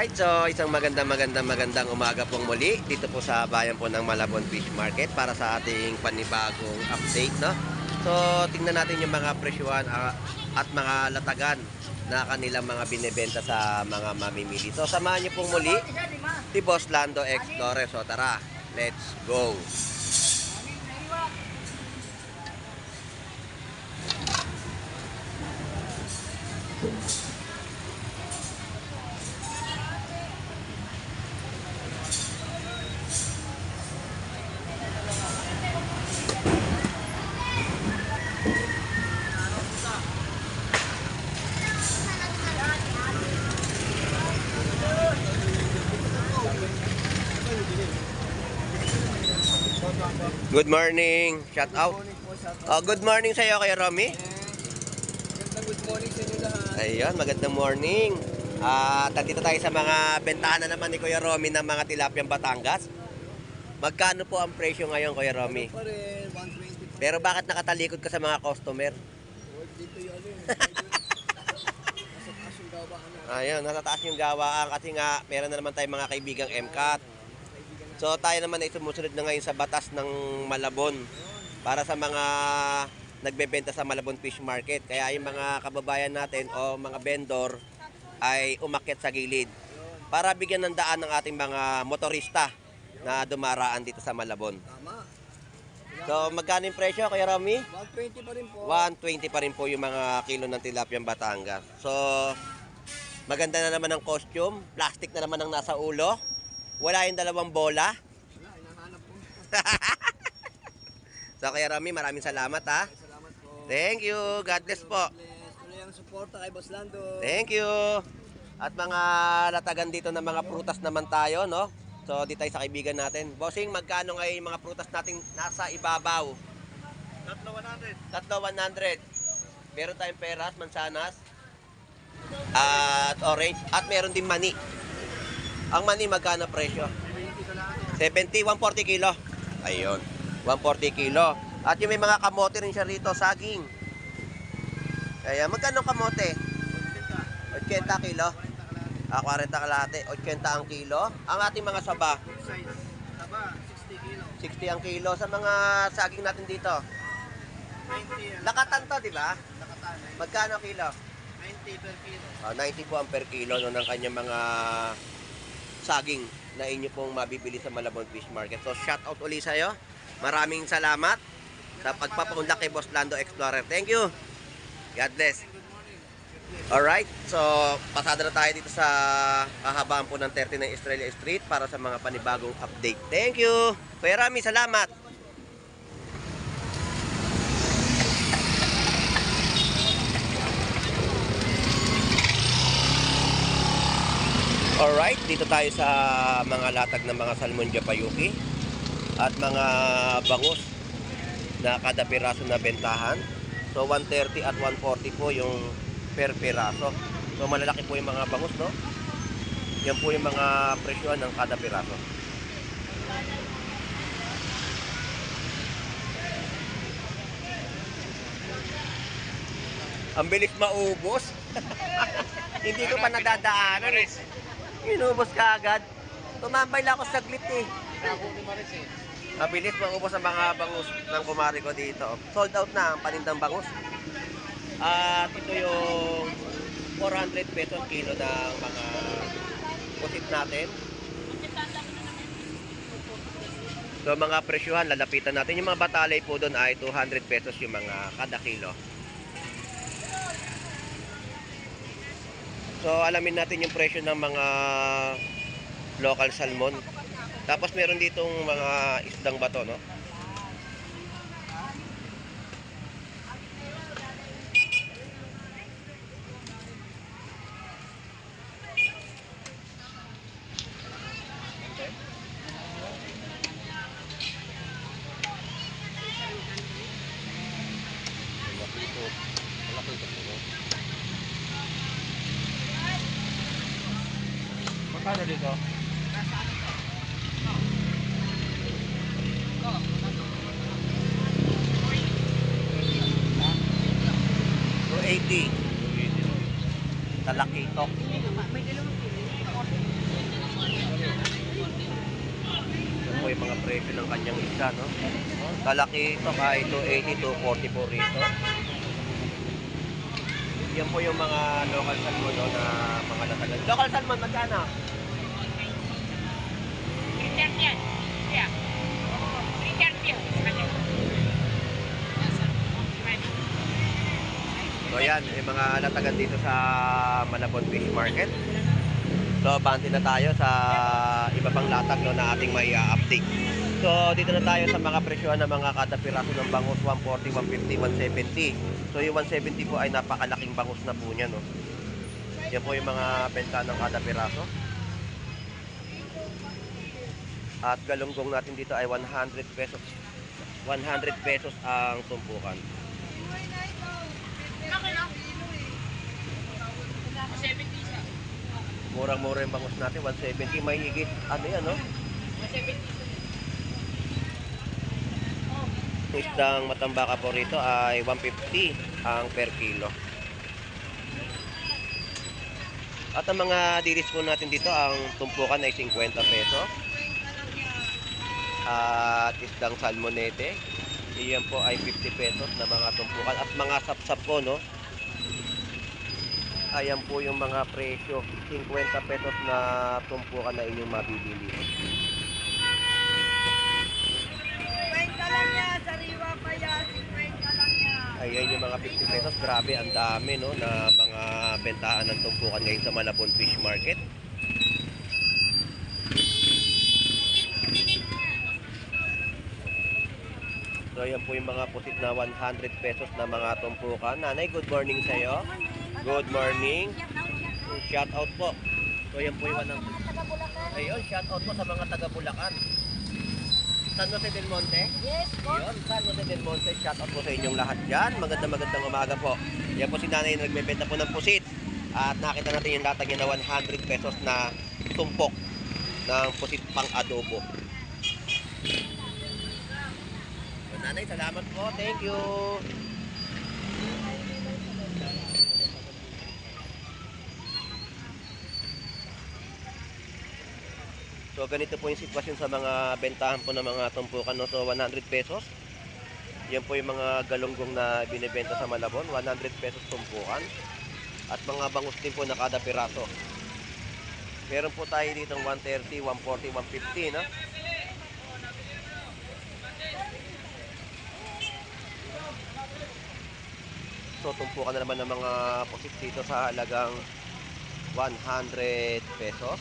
Alright, so isang magandang umaga pong muli dito po sa bayan po ng Malabon Fish Market para sa ating panibagong update, no? So, tingnan natin yung mga presyuhan at mga latagan na kanilang mga binebenta sa mga mamimili. So, samahan niyo pong muli si Boss Lando Explorer. So, tara, let's go! Good morning. Shout out. Good morning sa iyo, Kuya Romy. Good morning sa inyo lahat. Ayun, magandang morning. Nandito tayo sa mga bentahan na naman ni Kuya Romy ng mga tilapiyang Batangas. Magkano po ang presyo ngayon, Kuya Romy? Pa rin, 120 pa. Pero bakit nakatalikod ka sa mga customer? Dito yun. Nasa taas yung gawaan na. Ayun, nasa taas yung gawaan kasi nga meron na naman tayong mga kaibigang MCAT. So tayo naman ay sumusunod na ngayon sa batas ng Malabon para sa mga nagbebenta sa Malabon Fish Market. Kaya yung mga kababayan natin o mga vendor ay umakyat sa gilid para bigyan ng daan ng ating mga motorista na dumaraan dito sa Malabon. Tama. So magkano yung presyo, Kuya Romy? 120 pa rin po. 120 pa rin po yung mga kilo ng tilapiyang Batangas. So maganda na naman ang costume, plastic na naman ang nasa ulo. Wala yung dalawang bola. Wala, hinahanap po. So Kuya Romy, maraming salamat ha. Salamat po. Thank you. God bless po. Tuloy ang suporta kay Boss Lando. Thank you. At mga latagan dito ng mga prutas naman tayo, no? So dito tayo sa kaibigan natin. Bossing, magkano ngayon yung mga prutas natin nasa ibabaw? 3,100. 100. Meron tayong peras, mansanas, at orange. At meron din mani. Ang mani, magkano presyo? 70, 140 kilo. Ayun, 140 kilo. At yung may mga kamote rin siya rito, saging. Ayan, magkano kamote? 80 kilo. 40 kalahati, 80 ang kilo. Ang ating mga saba, Size. Taba, 60 kilo. 60 ang kilo. Sa mga saging natin dito, 90 lakatan to, di ba? nakatan. Magkano kilo? 90 per kilo. 90 po ang per kilo no, ng kanyang mga saging na inyo pong mabibili sa Malabon Fish Market. So shout out ulit sa iyo. Maraming salamat sa pagpapaunlak kay Boss Lando Explorer. Thank you. God bless. Alright, so pasada na tayo dito sa kahabaan po ng 30 ng Estrella Street para sa mga panibagong update. Thank you. Kuya Rami, salamat. Alright, dito tayo sa mga latag ng mga salmon japayuki at mga bangus na kada piraso na bentahan. So 130 at 140 po yung per piraso. So malalaki po yung mga bangus, no? Yan po yung mga presyohan ng kada piraso. Ang bilis maubos. Hindi ko pa nadadaanan eh. Inubos ka agad. Tumambay lang ako saglit eh. Mabilis maubos ang mga bangus ng kumari ko dito. Sold out na ang panindang bangus. At ito yung 400 pesos kilo ng mga pusit natin. So mga presyuhan, lalapitan natin. Yung mga batalay po doon ay 200 pesos yung mga kada kilo. So alamin natin yung presyo ng mga local salmon. Tapos meron ditong mga isdang bato, no? Magkano dito? $280. Talakitok. May dalawang kilo. quality ng kanyang isda, no? Kalaki ito, kahit 280 to 44 rito. Yan po yung mga local salmon, no, na mga latagan. Local salmon, magkano? So yan, yung mga latagan dito sa Malabon Fish Market. So bante na tayo sa iba pang latag, no, na ating may update. So dito na tayo sa mga presyohan ng mga kada piraso ng bangus, 140, 150, 170. So yung 170 po ay napakalaking bangus na po niya, no. Yan po yung mga benta ng kada piraso. At galunggong natin dito ay 100 pesos. 100 pesos ang tumpukan. Murang-mura yung bangus natin, 170. May higit, ano yan, no? Isdang matambaka po rito ay 150 ang per kilo. At ang mga dilis po natin dito, ang tumpukan ay 50 pesos. At isdang salmonete, iyan po ay 50 pesos na mga tumpukan. At mga sapsap po, no? Ayan po yung mga presyo, 50 pesos na tumpukan na inyong mabibili. 50 lang yan, sariwa pa yan, 50 lang yan. Ayan yung mga 50 pesos, grabe ang dami, no, na mga bentahan ng tumpukan ngayon sa Malabon Fish Market. So ayan po yung mga pusit na 100 pesos na mga tumpukan. Nanay, good morning sa iyo. Good morning. Shout out po. So ayan po yung mga ayun, shout out po sa mga taga Bulacan. San Jose del Monte? Yes, po. Yun, San Jose del Monte. Shout out po sa inyong lahat dyan. Magandang umaga po. Yan po si nanay na nagbebenta po ng pusit. At nakita natin yung latag niya na 100 pesos na tumpok ng pusit pang adobo. So, nanay, salamat po. Thank you. So ganito po yung sitwasyon sa mga bentahan po ng mga tumpukan, no? So 100 pesos. Yan po yung mga galunggong na binibenta sa Malabon, 100 pesos tumpukan. At mga bangus din po na kada piraso. Meron po tayo dito 130, 140, 150, no? So tumpukan na naman ng mga pusit dito sa halagang 100 pesos.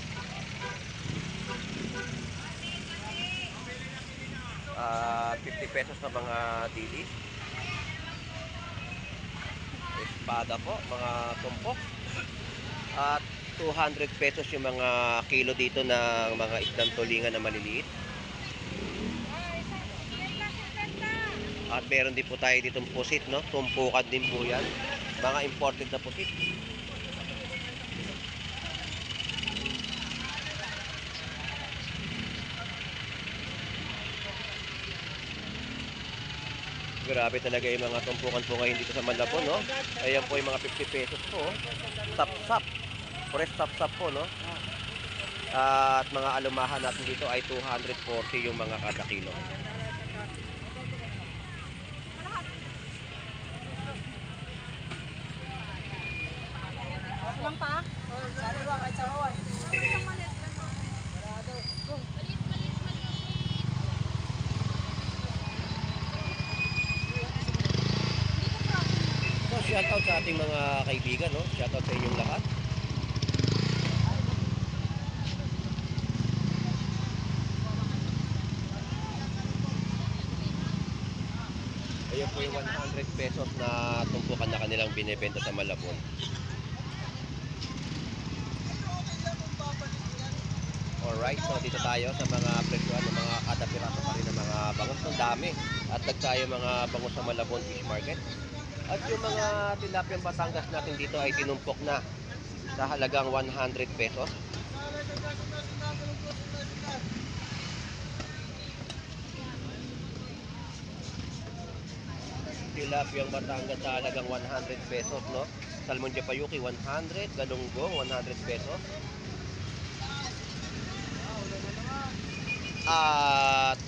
50 pesos na mga dilis. Espada po, mga tumpok. At 200 pesos yung mga kilo dito ng mga isdang tulingan na maliliit. At meron din po tayo ditong pusit, no? Tumpukan din po yan. Mga imported na pusit. Grabe talaga yung mga tumpukan po ngayon dito sa Malabon, no? Ayan po yung mga 50 pesos po. Sap-sap. Fresh sap-sap po, no? At mga alumahan natin dito ay 240 yung mga kada kilo. Lang pa? Sariwa kahit saraway. So, shoutout sa ating mga kaibigan, no? Shoutout sa inyong lahat. Ayan po yung 100 pesos na tumpukan na kanilang binibenta sa Malabon. Alright, so dito tayo sa mga presyohan ng mga kada piraso pa rin ng mga bangus. Ang dami. At tayo mga bangus sa Malabon Fish Market. At yung mga tilapiyang Batangas natin dito ay tinumpok na sa halagang 100 pesos. Tilapiyang Batangas sa halagang 100 pesos, no? Salmon Japayuki 100, galunggong 100 pesos. At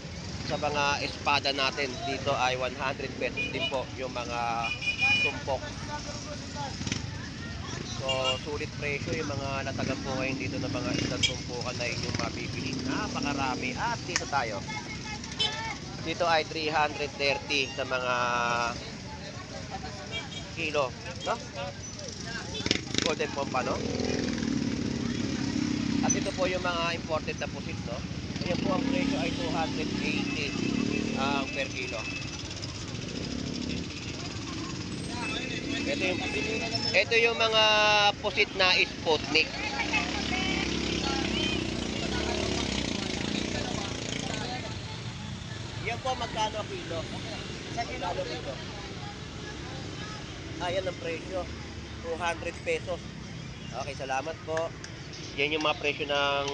sa mga espada natin dito ay 100 pesos din po yung mga tumpok. So, sulit presyo yung mga latagan po ngayon dito ng mga isang tumpukan na inyong mabibili. Napakarami. At dito tayo. Dito ay 330 sa mga kilo. No? Golden Pompano. At ito po yung mga imported na pusit, no? Ayan po ang presyo ay 280 per kilo. Ito yung mga pusit na Sputnik. Yan po magkano kilo? Sa kilo dito. Ayan ang presyo. 200 pesos. Okay, salamat po. Yan yung mga presyo ng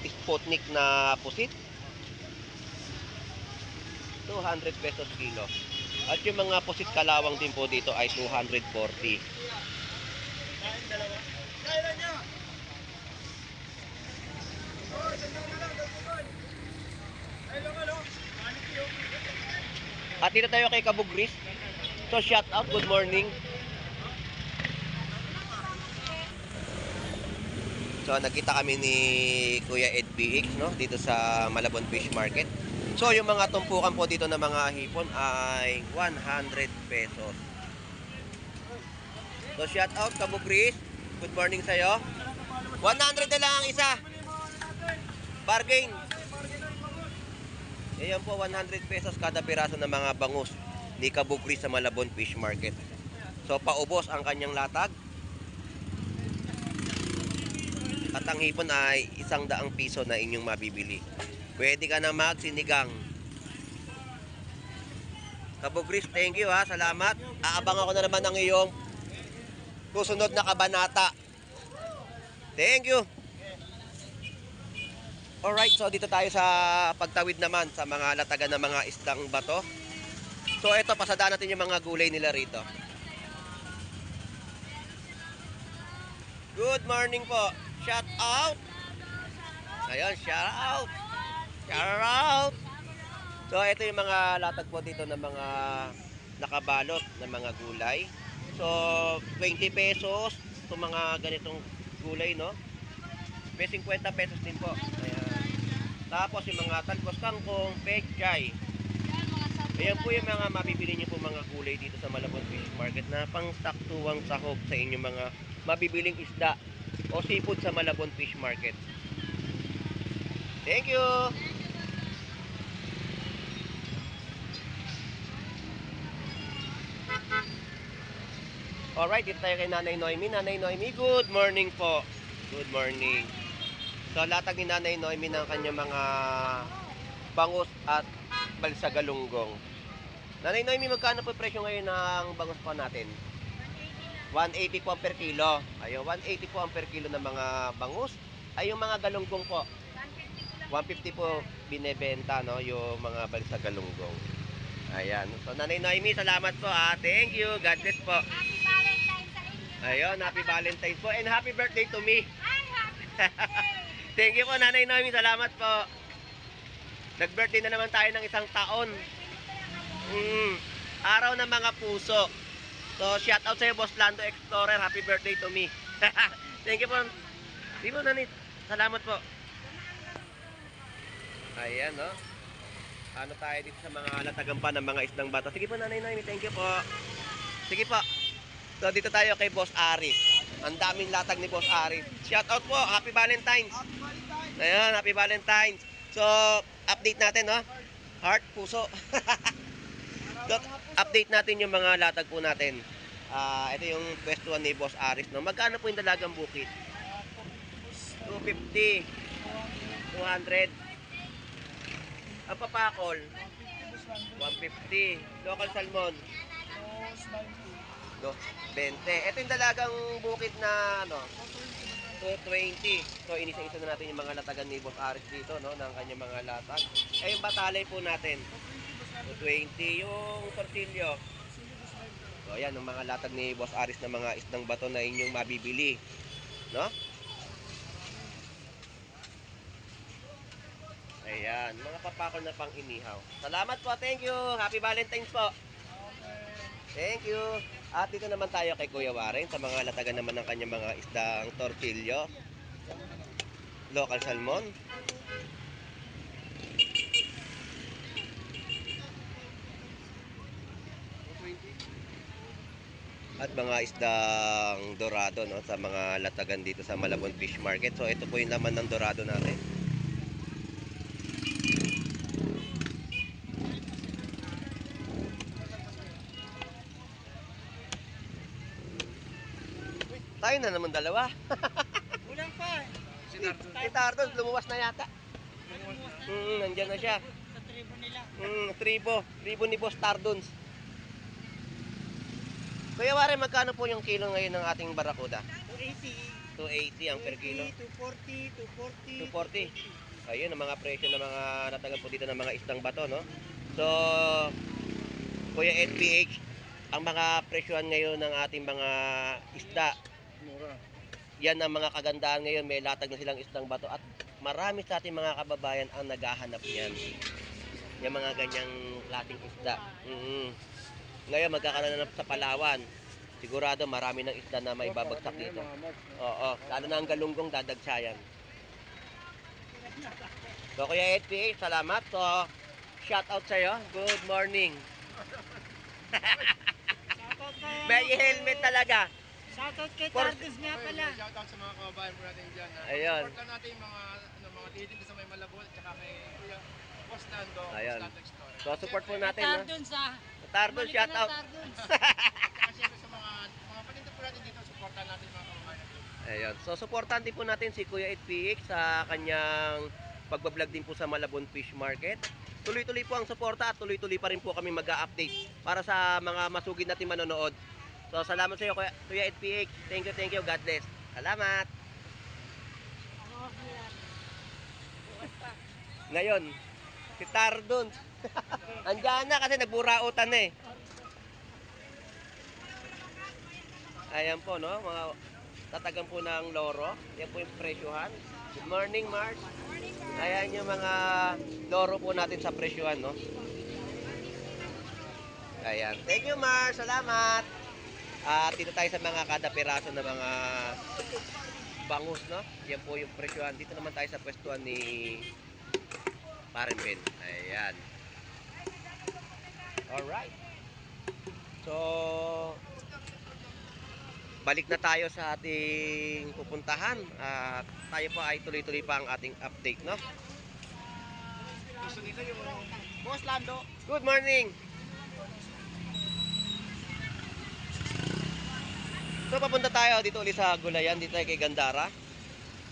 Sputnik na pusit. 200 pesos kilo. At yung mga pusit kalawang din po dito ay 240. At dito tayo kay Kabugris. So shout out, good morning. So nagkita kami ni Kuya Ed PX, no, dito sa Malabon Fish Market. So yung mga tumpukan po dito ng mga hipon ay 100 pesos. So shout out Kabugris. Good morning sa'yo. 100 na lang ang isa. Bargain. Ayan po, 100 pesos kada piraso ng mga bangus ni Kabugris sa Malabon Fish Market. So paubos ang kanyang latag. At ang hipon ay 100 piso na inyong mabibili. Pwede ka na magsinigang. Kabugris, thank you ha, salamat. Aabang ako na naman ng iyong susunod na kabanata. Thank you. Alright, so dito tayo sa pagtawid naman sa mga latagan ng mga isdang bato. So ito, pasadaan natin yung mga gulay nila rito. Good morning po. Shout out. Ayun, shout out. Shout out. So ito yung mga latag po dito ng mga nakabalot na mga gulay. So 20 pesos itong mga ganitong gulay, no? May 50 pesos din po. Ayan. Tapos yung mga talbos kangkong, pechay. Ayan po yung mga mabibili niyo po mga gulay dito sa Malabon Fish Market na pangsaktuwang sahog sa inyong mga mabibiling isda o seafood sa Malabon Fish Market. Thank you! Alright, dito tayo kay Nanay Noemi. Nanay Noemi, good morning po. Good morning. So, latag ni Nanay Noemi ng kanyang mga bangus at balsagalunggong. Nanay Noemi, magkano po presyo ngayon ng bangus po natin? 180 po ang per kilo. Ayun, 180 po ang per kilo ng mga bangus. Ay, yung mga galunggong po. 150 po binebenta, no, yung mga balsagalunggong. Ayan. So, Nanay Noemi, salamat po ha. Thank you. God bless po. Happy Valentine's sa inyo. Ayun, happy Valentine's po. And happy birthday to me. Ay, happy birthday. Thank you po, Nanay Noemi. Salamat po. Nag-birthday na naman tayo ng isang taon. Araw ng mga puso. So, shout out sa'yo, Boss Lando Explorer. Happy birthday to me. Thank you po. Di po, Nanay. Salamat po. Ayan, no? Ano tayo dito sa mga latagan pa ng mga isdang bata. Sige po, Nanay Noemi. Thank you po. Sige po. So, dito tayo kay Boss Aris. Ang daming latag ni Boss Aris. Shout out po. Happy Valentine's. Ayan, Happy Valentine's. So, update natin, no? Heart, puso. So, update natin yung mga latag po natin. Ito yung pwestuhan ni Boss Aris, no? Magkano po yung dalagang bukid? 250. 200. Ang papakol? 150. Local salmon? 20. Ito yung dalagang bukid na ano, 220. So inisa-isa na natin yung mga latagan ni Boss Aris dito, no, ng kanyang mga latag. Eh yung batalay po natin 220. Yung tortillo, so ayan yung mga latag ni Boss Aris na mga isdang bato na inyong mabibili, no. Ayan, mga papakol na pang inihaw. Salamat po, thank you. Happy Valentine's po. Thank you. At dito naman tayo kay Kuya Warren sa mga latagan naman ng kanyang mga isdang tortillo. Local salmon. At mga isdang dorado, no, sa mga latagan dito sa Malabon Fish Market. So ito po yung laman ng dorado natin. Tayo na naman dalawa. Kulang pa. Si Nardo. Si Tardos, lumuwas na yata. Nandyan na siya. Sa tribo nila. Tribo ni Boss Tardons. Kuya Warren, magkano po yung kilo ngayon ng ating barakuda? 280. 280 ang per kilo. 240, 240. Ayun ang mga presyo ng mga natagan po dito ng mga isdang bato, no? So, Kuya NPH, ang mga presyohan ngayon ng ating mga isda, Mura. yan ang mga kagandahan ngayon. May latag na silang isdang bato at marami sa ating mga kababayan ang naghahanap niyan. Yung mga ganyang klaseng isda. Ngayon magkakaroon na sa Palawan. Sigurado marami ng isda na may babagsak dito. Oo, lalo na ang galunggong dadagsayan. So Kuya HPA, salamat. So, shout out sa'yo. Good morning. May helmet talaga. Shoutout kay For- Tardus nga pala. Shoutout sa mga kababayan po natin dyan. Ayun. Support lang natin yung mga titig sa may Malabon at saka kay Kuya Boss Lando. Ayun. Boss Lando Explorer. So, support po natin. No? Tardus ah. Tardon, shout out. At syempre sa mga paninda po natin dito, supportan natin yung mga kababayan natin. Ayun. So, supportan din po natin si Kuya 8PX sa kanyang pagbablog din po sa Malabon Fish Market. Tuloy-tuloy po ang suporta at tuloy-tuloy pa rin po kami mag-update para sa mga masugid natin manonood. So, salamat sa iyo, Kuya 8PX. Thank you. God bless. Salamat. Ngayon, si Tardon. Andiyan na kasi nagburautan na eh. Ayan po, no? Mga tatagan po ng loro. Yan po yung presyuhan. Good morning, Mars. Ayan yung mga loro po natin sa presyuhan, no? Ayan. Thank you, Mars. Salamat. At dito tayo sa mga kada piraso na mga bangus, no? Yan po yung presyuhan. Dito naman tayo sa pwestuhan ni Paren Ben. Ayan. Alright. So, balik na tayo sa ating pupuntahan. At tayo po ay tuloy-tuloy pa ang ating update, no? Gusto nila yung Boss Lando. Good morning! So, papunta tayo dito ulit sa Gulayan. Dito tayo kay Gandara.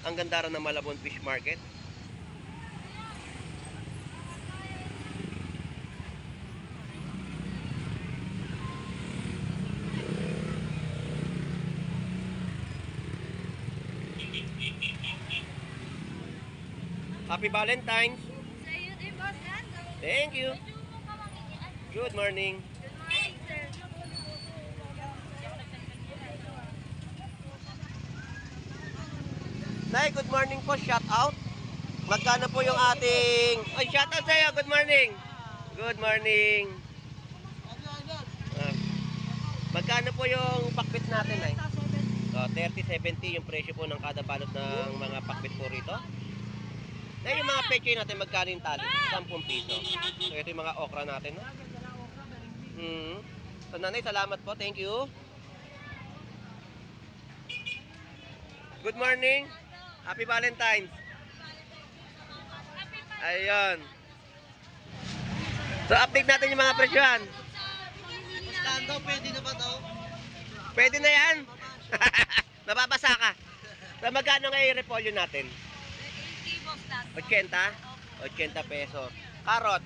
Ang Gandara ng Malabon Fish Market. Happy Valentine's! Sa iyo din, Boss Lando. Thank you! Medyo mo ka mangingian. Good morning! Good morning, sir. Nay, good morning po. Shout out. Magkano po yung ating... Ay, shout out sa'yo. Good morning. Good morning. Ah. Magkano po yung pakbit natin, Nay? So, 30-70 yung presyo po ng kada balot ng mga pakbit po rito. Nay, yung mga peche natin, magkano yung tali? 10 piso. So, ito yung mga okra natin, no? So, Nanay, salamat po. Thank you. Good morning. Happy Valentine's. Ayun. So, update natin yung mga presyohan. Boss Lando, pwede na ba daw? Pwede na yan. Nababasa ka. So, magkano ngayon yung repolyo natin? 80, Boss Lando. 80? 80 pesos. Carrot,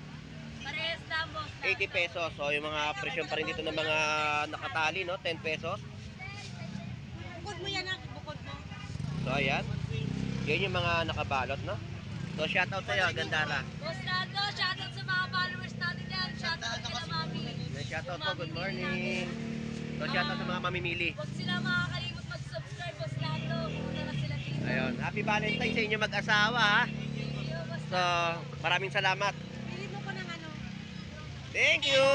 Parehas na, Boss Lando. 80 pesos. So, yung mga presyon pa rin dito ng mga nakatali, no? 10 pesos. Bukod mo yan, bukod mo. So, ayan. Yan yung mga nakabalot, no? So, shoutout sa'yo, Gandara. Boss Lando, shoutout sa mga followers natin yan. Shoutout kila Mami. Shoutout po, good morning. So, shoutout sa mga mamimili. Huwag sila makakalimot mag-subscribe, Boss Lando. Muna na sila dito. Ayun, happy Valentine's sa inyo mag-asawa, ha? Thank you, Boss So, maraming salamat. Pili mo ko ng ano. Thank you.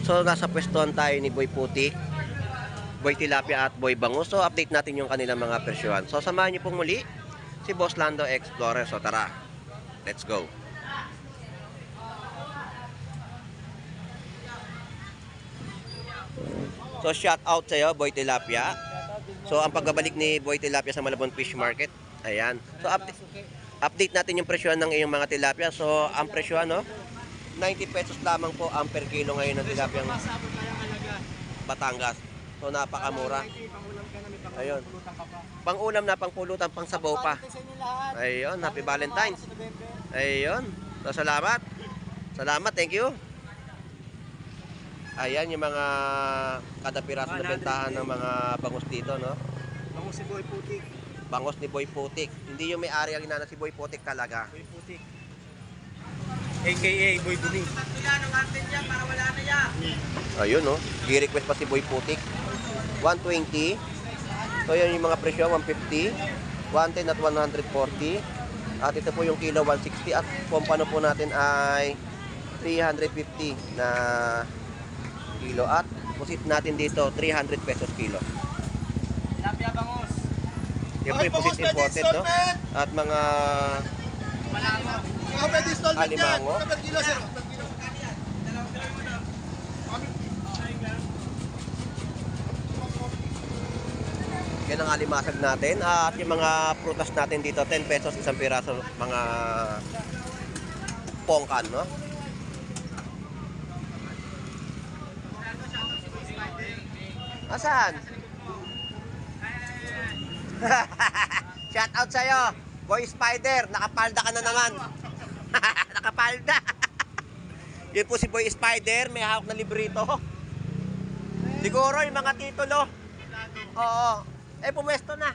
So, nasa pwestuhan tayo ni Boy Putik, Boy Tilapia at Boy Bangus. So, update natin yung kanilang mga presyohan. So, samahan niyo pong muli si Boss Lando Explorer. So, tara. Let's go. So, shout out sa'yo, Boy Tilapia. So, ang pagbabalik ni Boy Tilapia sa Malabon Fish Market. Ayan. So, update natin yung presyohan ng iyong mga tilapia. So, ang presyohan, no? 90 pesos lamang po ang per kilo ngayon ng tilapia ng Batangas. So, napakamura. Ayun. Pang-ulam na, pang-pulutan, pang-sabaw pa. Ayun, happy Valentine's. Ayun. So, salamat. Salamat, thank you. Ayan yung mga kada piraso na bentahan ng mga bangus dito, no? Bangus si Boy Putik. Bangus ni Boy Putik. Hindi yung may-ari ang inana si Boy Putik talaga. Boy Putik. AKA Boy Buni. Ayun, no? I-request pa si Boy Putik. 120. So, yan yung mga presyo, 150, 110 at 140. At ito po yung kilo, 160. At pompano po natin ay 350 na kilo. At pusit natin dito, 300 pesos kilo. Tilapia bangus. Yan po yung pusit imported, no? At mga alimango. Yan ang alimasag natin. At yung mga prutas natin dito, 10 pesos isang piraso, mga pongkan, no? Asan? Shout out sa'yo, Boy Spider. Nakapalda ka na naman. Nakapalda. Yun po si Boy Spider. May hawak na librito. Siguro yung mga titulo. Oo. Pumesto na.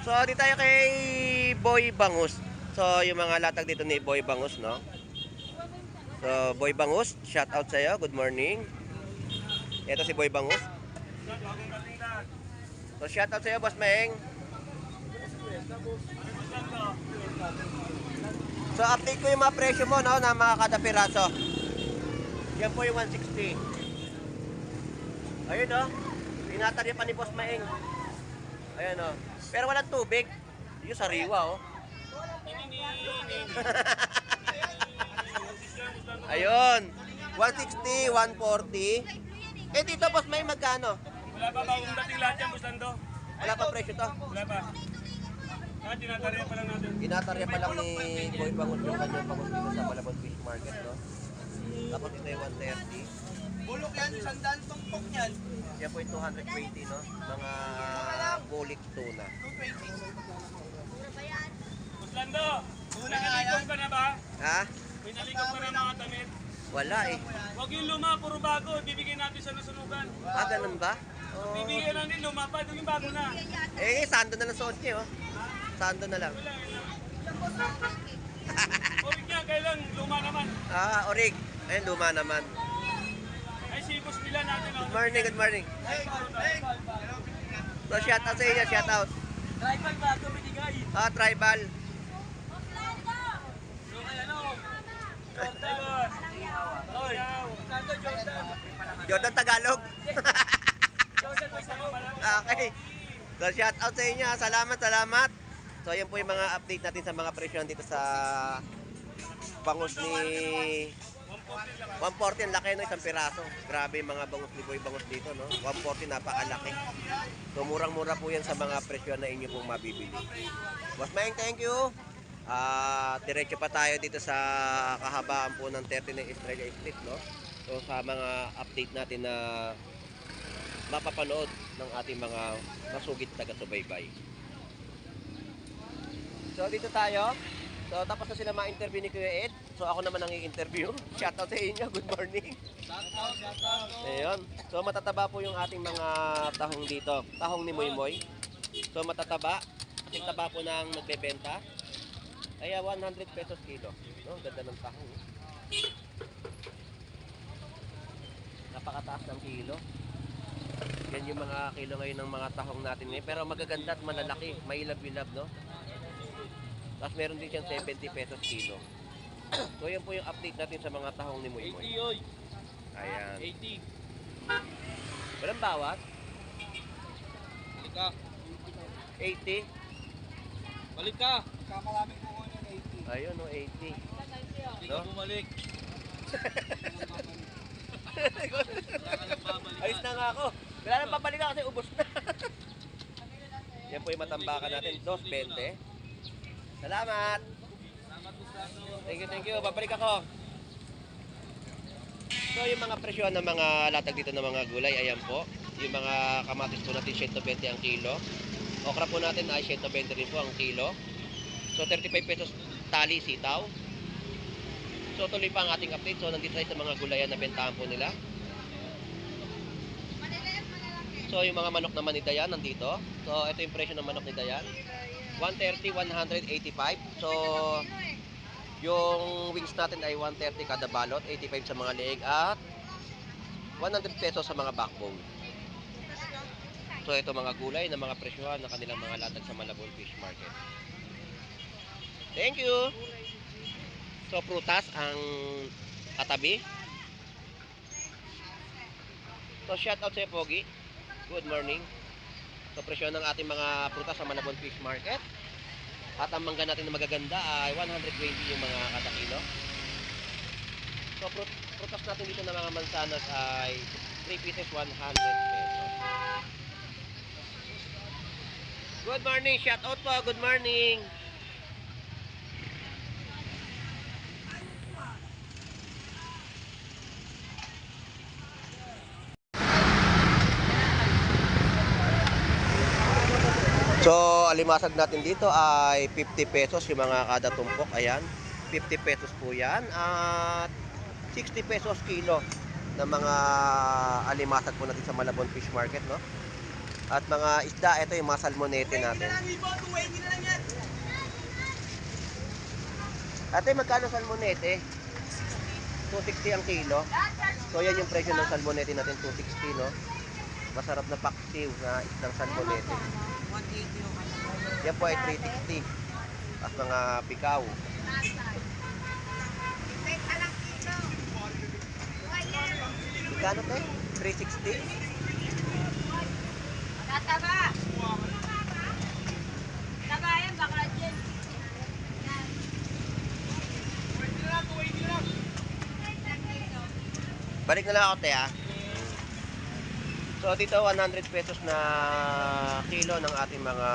So, di tayo kay Boy Bangus. So, yung mga latag dito ni Boy Bangus, no? So, Boy Bangus, shout out sa'yo. Good morning. Ito si Boy Bangus. So, shout out sa'yo, Boss Meng. So, update ko yung mga presyo mo, no? Na mga kada piraso. Yan po yung 160. Ayun, no? Tinatarya pa ni Boss Maeng. Ayun, no? Pero walang tubig. Yung sariwa, oh. Ayun. 160, 140. Dito, Boss Maeng, magkano? Wala pa bagong dating lahat yan, Bustando. Wala pa presyo to. Wala pa. Tinatarya pa lang natin. Tinatarya pa lang ni Boy Bangus yung kanyang bangus dito sa Malabon Fish Market, no? Tapos ito yung 130. Bulok yan, sandaan tumpok yan. Yan po yung 220, no? Mga bulik tuna. 220. Bustando, nalikom ka na ba? Ha? May nalikom ka na mga damit? Wala eh. Huwag yung luma, puro bago. Bibigyan natin sa nasunugan. Ah, ganun ba? Oh. Bibigyan lang din luma pa, yung bago na. Sando na lang suot niyo, oh. Sando na lang. Orig niya, kailan luma naman. Orig. Ayun, luma naman. Ay, sipos nila natin. Good morning, good morning. So, shout out sa inyo, shout out. Tribal ba ito binigay? Tribal. So, kaya ano? Jordan. Oy, Jordan. Jordan Tagalog. Jordan, may sama pala. Okay. So, shout out sa inyo. Salamat, salamat. So, yan po yung mga update natin sa mga presyon dito sa bangus ni 140. Ang laki, no? Isang piraso. Grabe yung mga bangus ni Boy Bangus dito, no? 140, napakalaki. So, murang-mura po yan sa mga presyon na inyo pong mabibili. Boss Maeng, thank you. Diretso pa tayo dito sa kahabaan po ng 30 na Estrella Street, no? So, sa mga update natin na mapapanood ng ating mga masugid taga-subaybay. So, dito tayo. So, tapos na sila ma-interview ni Kuya Ed. So, ako naman ang i-interview. Shoutout sa inyo. Good morning. Ayun. So, matataba po yung ating mga tahong dito. Tahong ni Moy Moy. So, matataba. Kasing taba po ng nagbebenta. Kaya 100 pesos kilo. No? Ganda ng tahong. napakataas ng kilo. Yan yung mga kilo ngayon ng mga tahong natin ngayon. Pero magaganda at malalaki. May ilab-ilab, no? Tapos meron din siyang 70 pesos kilo. So yan po yung update natin sa mga tahong ni Moy Moy. 80 oy. Ayan. 80. Walang bawas? Balik ka. 80? Balik ka. Kamaraming kukuha ng 80. Ayun, no, 80. Hindi No? ka bumalik. Ayos na nga ako. Wala nang papalikan kasi ubos na. Yan po yung matambakan natin. 2.20. Salamat. Thank you. Babalik ako. So yung mga presyo ng mga latag dito ng mga gulay, ayan po. Yung mga kamatis po natin, 120 ang kilo. Okra po natin ay 120 rin po ang kilo. So 35 pesos tali sitaw. So tuloy pa ang ating update. So nandito tayo sa mga gulayan na bentahan po nila. So yung mga manok naman ni Dayan nandito. So ito yung presyo ng manok ni Dayan. 130, 185. So yung wings natin ay 130 kada balot, 85 sa mga leeg at 100 pesos sa mga backbone. So ito mga gulay na mga presyohan na kanilang mga latag sa Malabon Fish Market. Thank you. So prutas ang katabi. So shout out sa Pogi. Good morning. So presyo ng ating mga prutas sa Malabon Fish Market. At ang mangga natin na magaganda ay 120 yung mga kada kilo. So prutas natin dito na mga mansanas ay 3 pieces 100 pesos. Good morning, shout out po. Good morning. So, alimasag natin dito ay 50 pesos yung mga kada tumpok. Ayan, 50 pesos po yan. At 60 pesos kilo ng mga alimasag po natin sa Malabon Fish Market, no? At mga isda, ito yung mga salmonete natin. Ate, magkano salmonete? 260 ang kilo. So, yan yung presyo ng salmonete natin, 260, no? Masarap na paksiw na isdang salmonete. Yan po ay 360. At mga pikaw. Magkano te? 360? Tataba! Taba yan, bakla dyan. Balik na lang ako te, ha? So dito 100 pesos na kilo ng ating mga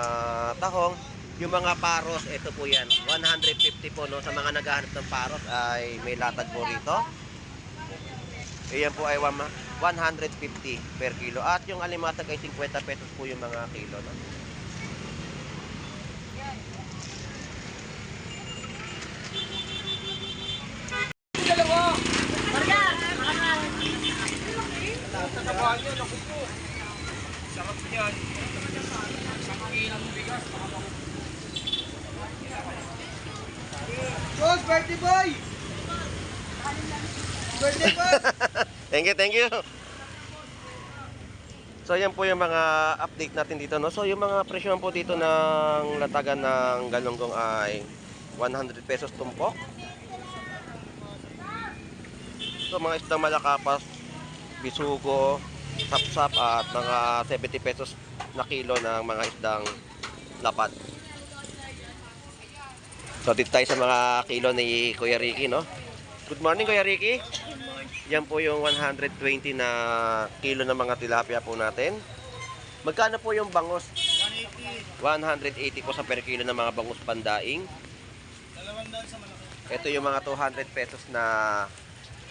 tahong. Yung mga paros, ito po yan. 150 po, no? Sa mga naghahanap ng paros ay may latag po rito. Ayan po ay 150 per kilo. At yung alimatag ay 50 pesos po yung mga kilo, no? Sarap yan. Isang kilang bigas. Boss, birthday boy! Birthday boy! Thank you. So yan po yung mga update natin dito, no? So yung mga presyo po dito ng latagan ng galunggong ay 100 pesos tumpok. So mga isdang malakapas, bisugo, sapsap at mga 70 pesos na kilo ng mga isdang lapad. So dito tayo sa mga kilo ni Kuya Ricky, no? Good morning Kuya Ricky. Yan po yung 120 na kilo ng mga tilapia po natin. Magkano po yung bangus? 180 po sa per kilo ng mga bangus pandaing. 200 sa malaki. Ito yung mga 200 pesos na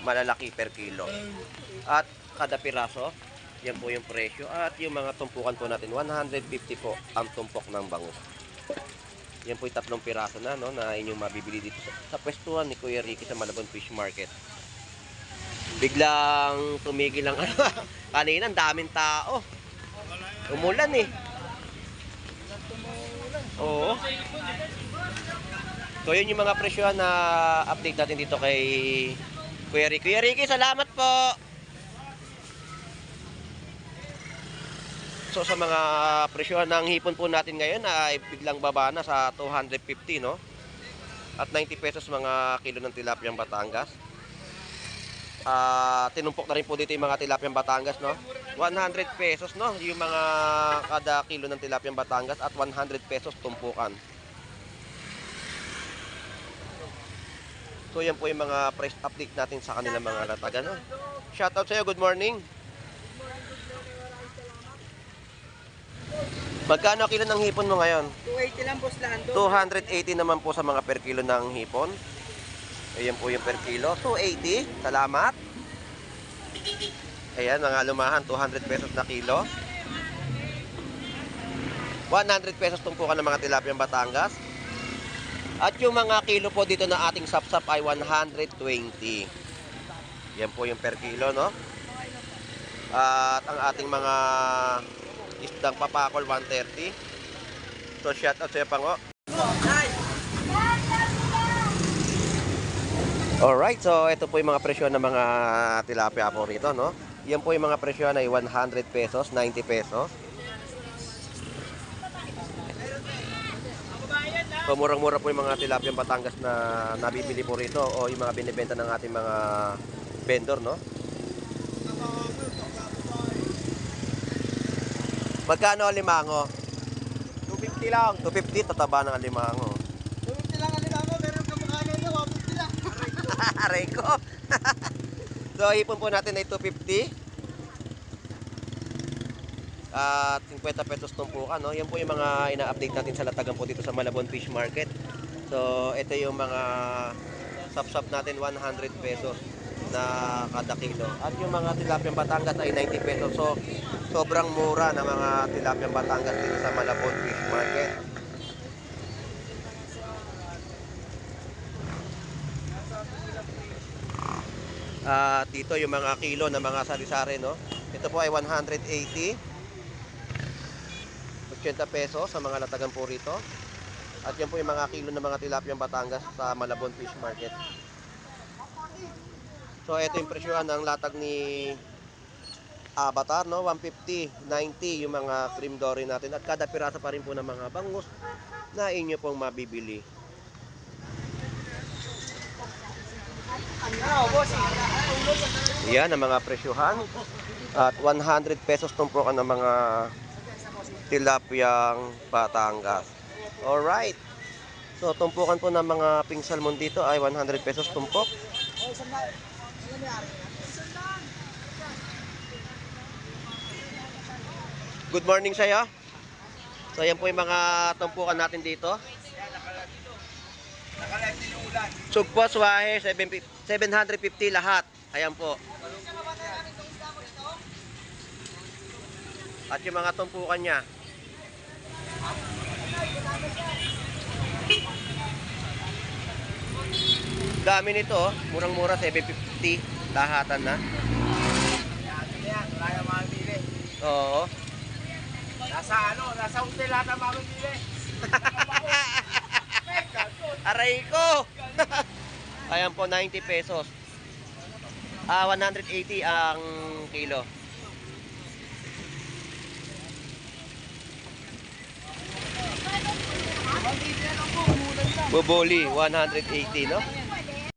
malalaki per kilo. At kada piraso, yan po yung presyo. At yung mga tumpukan po natin, 150 po ang tumpok ng bangus. Yan po yung 3 piraso na, no, na inyong mabibili dito sa pwestuhan ni Kuya Ricky sa Malabon Fish Market. Biglang tumigil ang ano. Kanina, ang daming tao. Umulan eh. Oo. So yun yung mga presyohan na update natin dito kay Kuya Ricky. Kuya Ricky, salamat po. So sa mga presyo ng hipon po natin ngayon ay biglang baba na sa 250, no? At 90 pesos mga kilo ng tilapiyang Batangas. Tinumpok na rin po dito yung mga tilapiyang Batangas, no? 100 pesos, no? Yung mga kada kilo ng tilapiyang Batangas at 100 pesos tumpukan. So yan po yung mga price update natin sa kanilang mga latag, no? Shoutout sa iyo, good morning. Magkano kilo ng hipon mo ngayon? 280 lang, Boss Lando. 280 naman po sa mga per kilo ng hipon. Ayan po yung per kilo. 280. Salamat. Ayan, mga lumahan. 200 pesos na kilo. 100 pesos tumpukan ng mga tilapiyang Batangas. At yung mga kilo po dito na ating sapsap ay 120. Yan po yung per kilo, no? At ang ating mga isdang papakol 130. So shout out sa iyo, Pango. Alright, so ito po yung mga presyo ng mga tilapia po rito, no? Yan po yung mga presyo ay 100 pesos, 90 pesos. So murang-mura po yung mga tilapia Batangas na nabibili po rito o yung mga binibenta ng ating mga vendor, no? Magkano ang limango? 250 lang. 250, tataba ng alimango. 250 lang ang limango, pero yung kamukha niya, 150 lang. Aray ko. So, ipon po natin ay 250. At 50 pesos tumpukan, no? Yan po yung mga ina-update natin sa latagan po dito sa Malabon Fish Market. So, ito yung mga sap-sap natin, 100 pesos na kada kilo. At yung mga tilapiyang Batangas ay 90 pesos. So, sobrang mura ng mga tilapiyang Batangas dito sa Malabon Fish Market. Dito yung mga kilo ng mga sari-sari, no? Ito po ay 180. 80 pesos sa mga latagan po rito. At yan po yung mga kilo ng mga tilapiyang Batangas sa Malabon Fish Market. So ito yung presyohan ng latag ni Avatar, no? 150, 90 yung mga cream dory natin. At kada piraso pa rin po ng mga bangus na inyo pong mabibili. Yan ang mga presyohan. At 100 pesos tumpukan ng mga tilapiyang Batangas. Alright. So tumpukan po ng mga pink salmon dito ay 100 pesos tumpok. Good morning sa'yo. So yan po yung mga tumpukan natin dito. Sugpos, wahe, 750 lahat. Ayan po. At yung mga tumpukan niya. Dami nito, murang-mura, 750 lahatan na. Oo. Nasa hotel lahat ang mamimili. Aray ko! Ayan po, 90 pesos. 180 ang kilo. Buboli, 180, no?